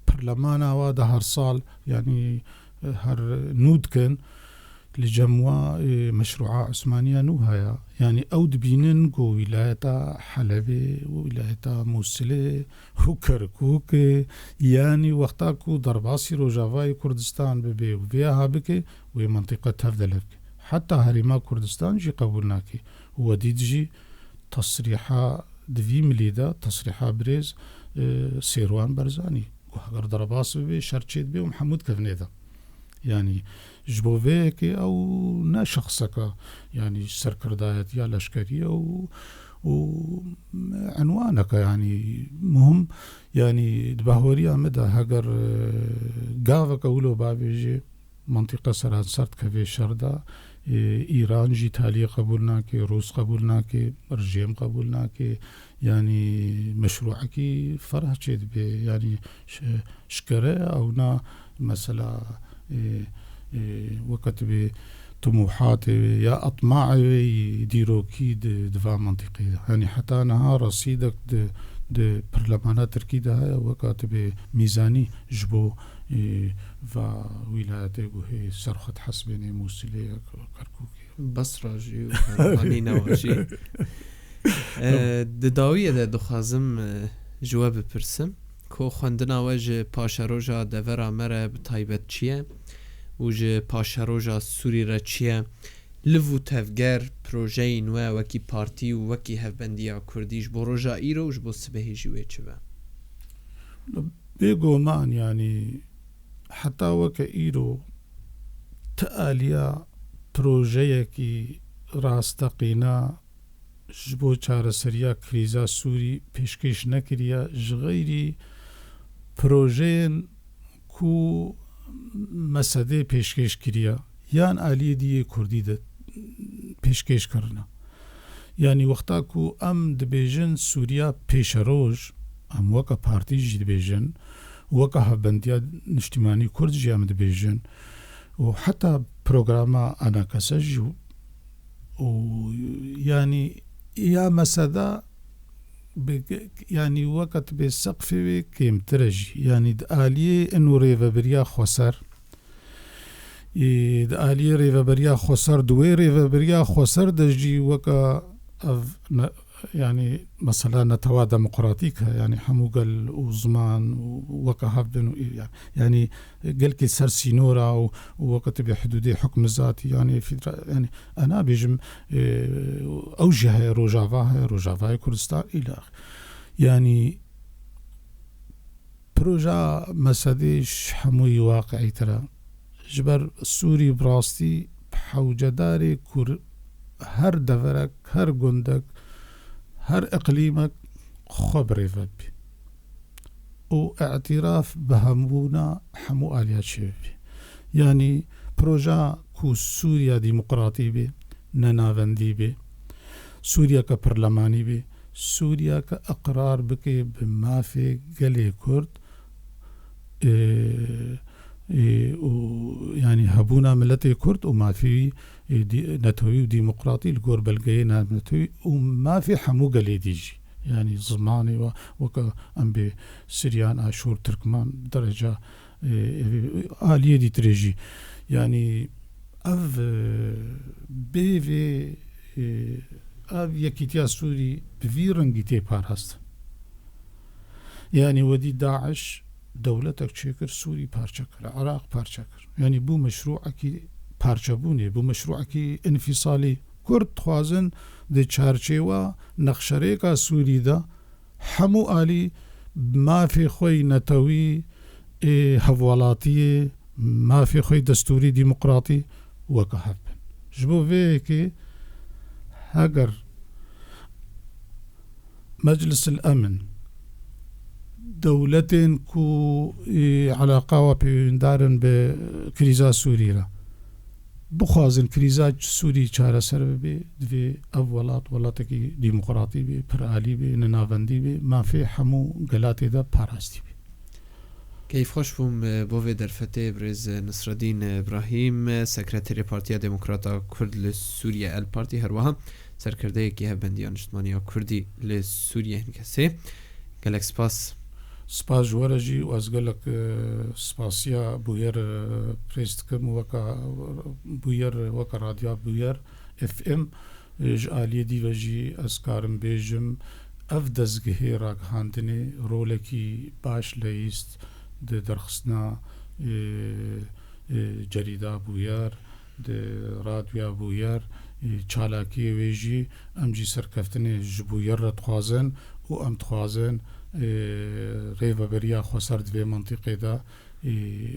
Speaker 2: برلمانا وادا هر صال يعني هر نود كان لجموع مشروعات عثمانية نوهايا يعني أود بينن قو ولاية حلبة وولاية موصلة وكركوك يعني وقتاكو درباسي روجافاي كردستان ببي وفيها بكي ومنطقة تفدلك حتى هريما كردستان جي قبولناكي وديد جي تصريحا دفي مليدا تصريحا بريز سيروان برزاني وهاگر درباس ببي شرچيد بي ومحمود كفنيدا يعني جبوفيك او نا شخصك يعني سركردايت يا لشكرية وعنوانك يعني مهم يعني دبهوري مدى هجر قافك أولو بابيجي منطقة سران سرد كفي شردا إيران جي تالي قبولنا كي روس قبولنا كي رجيم قبولنا كي يعني مشروعك فرح جيد بي يعني شكرة أو نا مثلا وقت بي طموحات يا أطماع يديروا كي دفاع منطقي يعني حتى نها رصيدك د برلمانات تركي ده وقت بميزاني جبو و ولايته وهي سرخت حسبني موصلة كركوكي
Speaker 1: بصرة جي وهاني نواجي دداوية ده دخازم جواب برسم كو خواندنا وجه پاشروجا دورا مره بطایبت چیه وجه پاشروجا سوری را چیه لفو تفگر پروژه نوه وکی پارتی و وکی هفبندیا کردیش بو روژا ایرو وش بو سبهی جوه چه با
Speaker 2: بيقو مان يعني حتى وك إيرو تآليا بروجيكي راستقينا جبو چار سريا كريزا سوري پیشکش نکریا جغيري پروژين كو مسده پیشکش کریا یان آلیه دیه کردی ده پیشکش کرنا يعني وقتا كو ام دبيجن سوريا پیشروج ام وكا بارتي جي دبيجن وكا هبنديا نشتماني كرد جي ام دبيجن وحتى بروغراما انا كسجو ويعني يا مسدا يعني وقت بالسقف كيم ترجي يعني داليه انه ريفابريا خسر داليه ريفابريا خسر دوي ريفابريا خسر دجي وكا يعني مثلا نتوا ديمقراطيك يعني حموغل وزمان وكهبن يعني قلك سرسينورا ووقت بحدود حكم الذاتي يعني في يعني انا بيجم اوجه روجافا كردستان الى اخره يعني بروجا مسديش حموي واقعي ترى جبر سوري براستي بحوجداري كور هر دفرك هر جندك هر اقليمك خبري فبي واعتراف بهمونا حمو آليات شبابي يعني بروجا كو سوريا ديمقراطي بي ننافندي بي سوريا كبرلماني بي سوريا كأقرار بكي بما في قلي كرد يعني هبونا ملتي كرد وما في نتوي وديمقراطي الجور بلقينا نتوي وما في حمو قلي ديجي يعني زماني وكا ام بي سريان اشور تركمان درجة آلية دي تريجي يعني اف بيفي اف يكيتيا سوري بفي رنجيتي بار هست يعني ودي داعش دولتك شكر سوري بارشكر عراق بارشكر يعني بو مشروعك بارشبوني بو مشروعك انفصالي كرد خوازن دي چارچيوا نقشريكا سوري دا حمو آلي ما في خوي نتوي هفوالاتي ما في خوي دستوري ديمقراطي وكهبن جبو فيكي هاجر مجلس الأمن دولتين كو علاقة وبيندارن بكريزا سوريا بخوازن كريزا سوري چاره سر بي دوی اولات ولاتكي ديمقراطي بي پرالي بي نناوندي بي ما في حمو غلاتي دا پاراستي بي
Speaker 1: كيف خوش بوم بوفي درفته برز نصر الدين ابراهيم سكرتير بارتيا ديمقراطا كرد لسوريا البارتي هروها سركرده كي هبنديان اجتماعية كردي لسوريا هنكسي قالك سپاس
Speaker 2: جوارجي وازقلك سپاسيا بوير بريستكم وكا راديو بوير اف ام جالي دي وجي اسكارم بيجم افدزگه راك هاندني رولكي باش ليست de درخصنا جريدة بوير de راديو بوير چالاكي ويجي ام جي سركفتني جبوير رتخوازن و ام تخوازن ريفابريا خسر دوی منطقه دا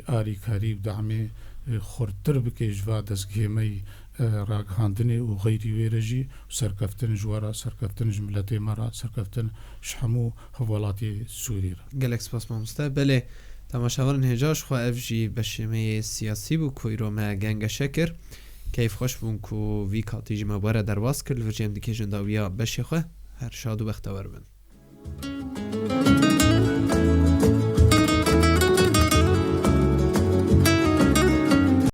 Speaker 2: آري كاري ودعمي خورتر بكي جوا دزگهمي راگهاندنی و غیری وێرەژی و سەرکەفتن جوارە سەرکەفتن ملەتی مەرە سەرکەفتن هەموو هەوڵاتی سووریرە
Speaker 1: gelek spas mamoste belê temaşavarên hêja ji xwe ev jî beşêmeyê siyasî bû ku îro me gengeşe kir keyf xweş bûn ku vî katî jî me were derbas kir li vir cem dikê jindawiya beşê xwe her şad û bextewar bin.